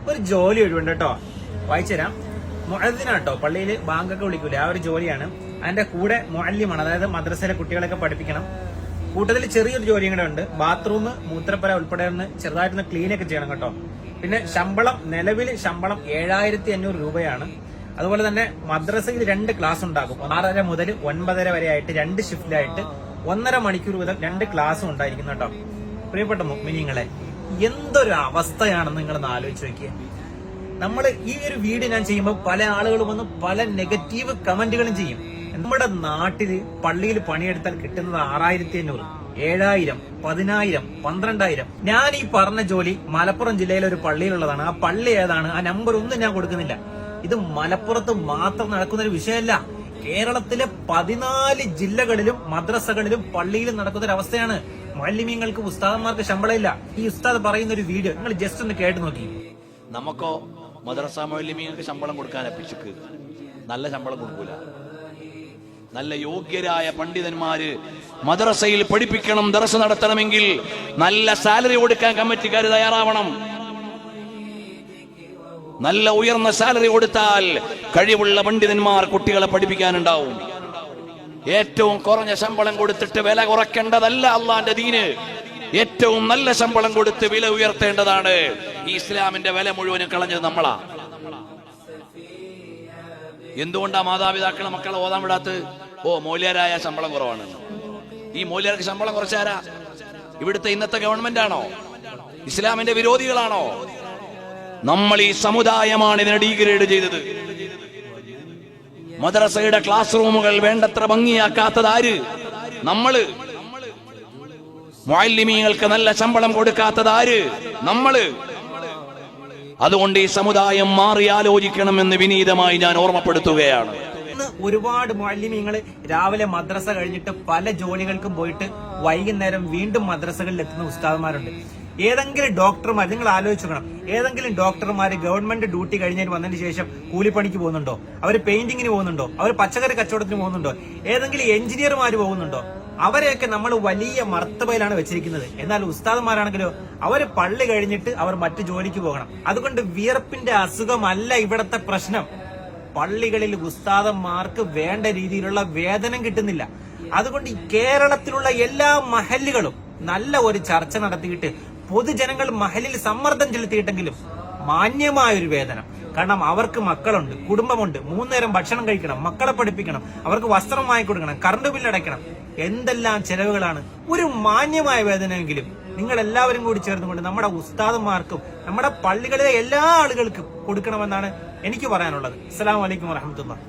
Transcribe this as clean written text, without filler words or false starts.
ഒരു ജോലി ഒഴിവുണ്ട് കേട്ടോ, വായിച്ചുതരാം. മുഅദ്ദിനാട്ടോ, പള്ളിയിൽ ബാങ്കൊക്കെ വിളിക്കൂലേ, ആ ഒരു ജോലിയാണ്. അതിന്റെ കൂടെ മുഅല്ലിമാണ്, അതായത് മദ്രസയിലെ കുട്ടികളൊക്കെ പഠിപ്പിക്കണം. കൂട്ടത്തിൽ ചെറിയൊരു ജോലിയും കൂടെ ഉണ്ട്. ബാത്റൂം, മൂത്രപ്പുര ഉൾപ്പെടെ ഒന്ന് ചെറുതായിട്ടൊന്ന് ക്ലീൻ ഒക്കെ ചെയ്യണം കേട്ടോ. പിന്നെ ശമ്പളം, നിലവിൽ ശമ്പളം 7500 രൂപയാണ്. അതുപോലെ തന്നെ മദ്രസയിൽ 2 ക്ലാസ് ഉണ്ടാകും. 6:30 മുതൽ 9:30 വരെ ആയിട്ട് 2 ഷിഫ്റ്റിലായിട്ട് 1.5 മണിക്കൂർ വീതം 2 ക്ലാസ്സും ഉണ്ടായിരിക്കും കേട്ടോ. പ്രിയപ്പെട്ട മുഅ്മിനീങ്ങളെ, എന്തൊരു അവസ്ഥയാണെന്ന് നിങ്ങളൊന്ന് ആലോചിച്ച് നോക്കിയേ. നമ്മൾ ഈ ഒരു വീഡിയോ ഞാൻ ചെയ്യുമ്പോൾ പല ആളുകളും വന്ന് പല നെഗറ്റീവ് കമന്റുകളും ചെയ്യും. നമ്മുടെ നാട്ടില് പള്ളിയിൽ പണിയെടുത്താൽ കിട്ടുന്നത് 6500, 7000, 10000, 12000. ഞാൻ ഈ പറഞ്ഞ ജോലി മലപ്പുറം ജില്ലയിലെ ഒരു പള്ളിയിലുള്ളതാണ്. ആ പള്ളി ഏതാണ്, ആ നമ്പർ ഒന്നും ഞാൻ കൊടുക്കുന്നില്ല. ഇത് മലപ്പുറത്ത് മാത്രം നടക്കുന്ന ഒരു വിഷയമല്ല. കേരളത്തിലെ 14 ജില്ലകളിലും മദ്രസകളിലും പള്ളിയിലും നടക്കുന്ന ഒരു അവസ്ഥയാണ്. മുഅല്ലിമീങ്ങൾക്ക്, ഉസ്താദന്മാർക്ക് ശമ്പളമില്ല. ഈ ഉസ്താദ് പറയുന്ന ഒരു വീഡിയോ നിങ്ങൾ ജസ്റ്റ് ഒന്ന് കേട്ട് നോക്കി. നമുക്കോ മദ്രസ മുഅല്ലിമീങ്ങൾക്ക് ശമ്പളം കൊടുക്കാൻ പിശുക്ക്, നല്ല ശമ്പളം കൊടുക്കൂല. നല്ല യോഗ്യരായ പണ്ഡിതന്മാര് മദ്രസയിൽ പഠിപ്പിക്കണം, ദർസ് നടത്തണമെങ്കിൽ നല്ല സാലറി കൊടുക്കാൻ കമ്മിറ്റിക്കാർ തയ്യാറാവണം. നല്ല ഉയർന്ന സാലറി കൊടുത്താൽ കഴിവുള്ള പണ്ഡിതന്മാർ കുട്ടികളെ പഠിപ്പിക്കാനുണ്ടാവും. ഏറ്റവും കുറഞ്ഞ ശമ്പളം കൊടുത്തിട്ട് വില കുറയ്ക്കേണ്ടതല്ല അള്ളാന്റെ ദീന്. ഏറ്റവും നല്ല ശമ്പളം കൊടുത്ത് വില ഉയർത്തേണ്ടതാണ്. ഈ ഇസ്ലാമിന്റെ വില മുഴുവനും കളഞ്ഞത് നമ്മളാ. എന്തുകൊണ്ടാ മാതാപിതാക്കളെ മക്കളെ ഓതാൻ വിടാത്ത്? മൂല്യരായ ശമ്പളം കുറവാണ്. ഈ മൂല്യർക്ക് ശമ്പളം കുറച്ചാരാ? ഇവിടുത്തെ ഇന്നത്തെ ഗവൺമെന്റ് ആണോ? ഇസ്ലാമിന്റെ വിരോധികളാണോ? നമ്മൾ ഈ സമുദായമാണ് ഇതിനെ ഡീഗ്രേഡ് ചെയ്തത്. മദ്രസയുടെ ക്ലാസ് റൂമുകൾ വേണ്ടത്ര ഭംഗിയാക്കാത്തത് ആര്? നമ്മള്. മുഅല്ലിമീങ്ങൾക്ക് നല്ല ശമ്പളം കൊടുക്കാത്തത് ആര്? നമ്മള്. അതുകൊണ്ട് ഈ സമുദായം മാറി ആലോചിക്കണമെന്ന് വിനീതമായി ഞാൻ ഓർമ്മപ്പെടുത്തുകയാണ്. ഒരുപാട് മുഅല്ലിമീങ്ങൾ രാവിലെ മദ്രസ കഴിഞ്ഞിട്ട് പല ജോലികൾക്കും പോയിട്ട് വൈകുന്നേരം വീണ്ടും മദ്രസകളിൽ എത്തുന്ന ഉസ്താദന്മാരുണ്ട്. ഏതെങ്കിലും ഡോക്ടർമാർ, നിങ്ങൾ ആലോചിച്ച് നോക്കണം, ഏതെങ്കിലും ഡോക്ടർമാർ ഗവൺമെന്റ് ഡ്യൂട്ടി കഴിഞ്ഞിട്ട് വന്നതിന് ശേഷം കൂലിപ്പണിക്ക് പോകുന്നുണ്ടോ? അവർ പെയിന്റിങ്ങിന് പോകുന്നുണ്ടോ? അവർ പച്ചക്കറി കച്ചവടത്തിന് പോകുന്നുണ്ടോ? ഏതെങ്കിലും എഞ്ചിനീയർമാർ പോകുന്നുണ്ടോ? അവരെയൊക്കെ നമ്മൾ വലിയ മർത്തബയിലാണ് വെച്ചിരിക്കുന്നത്. എന്നാൽ ഉസ്താദന്മാരാണെങ്കിലോ, അവര് പള്ളി കഴിഞ്ഞിട്ട് അവർ മറ്റു ജോലിക്ക് പോകണം. അതുകൊണ്ട് വിയർപ്പിന്റെ അസുഖമല്ല ഇവിടത്തെ പ്രശ്നം. പള്ളികളിൽ ഉസ്താദന്മാർക്ക് വേണ്ട രീതിയിലുള്ള വേതനം കിട്ടുന്നില്ല. അതുകൊണ്ട് ഈ കേരളത്തിലുള്ള എല്ലാ മഹല്ലുകളും നല്ല ഒരു ചർച്ച നടത്തിയിട്ട് പൊതുജനങ്ങൾ മഹലിൽ സമ്മർദ്ദം ചെലുത്തിയിട്ടെങ്കിലും മാന്യമായൊരു വേതനം. കാരണം അവർക്ക് മക്കളുണ്ട്, കുടുംബമുണ്ട്, 3 നേരം ഭക്ഷണം കഴിക്കണം, മക്കളെ പഠിപ്പിക്കണം, അവർക്ക് വസ്ത്രം വാങ്ങിക്കൊടുക്കണം, കറണ്ട് ബില്ല് അടയ്ക്കണം, എന്തെല്ലാം ചെലവുകളാണ്. ഒരു മാന്യമായ വേതനമെങ്കിലും നിങ്ങൾ എല്ലാവരും കൂടി ചേർന്നുകൊണ്ട് നമ്മുടെ ഉസ്താദന്മാർക്കും നമ്മുടെ പള്ളികളിലെ എല്ലാ ആളുകൾക്കും കൊടുക്കണമെന്നാണ് എനിക്ക് പറയാനുള്ളത്. അസ്സലാമു അലൈക്കും വറഹ്മത്തുള്ളാഹി.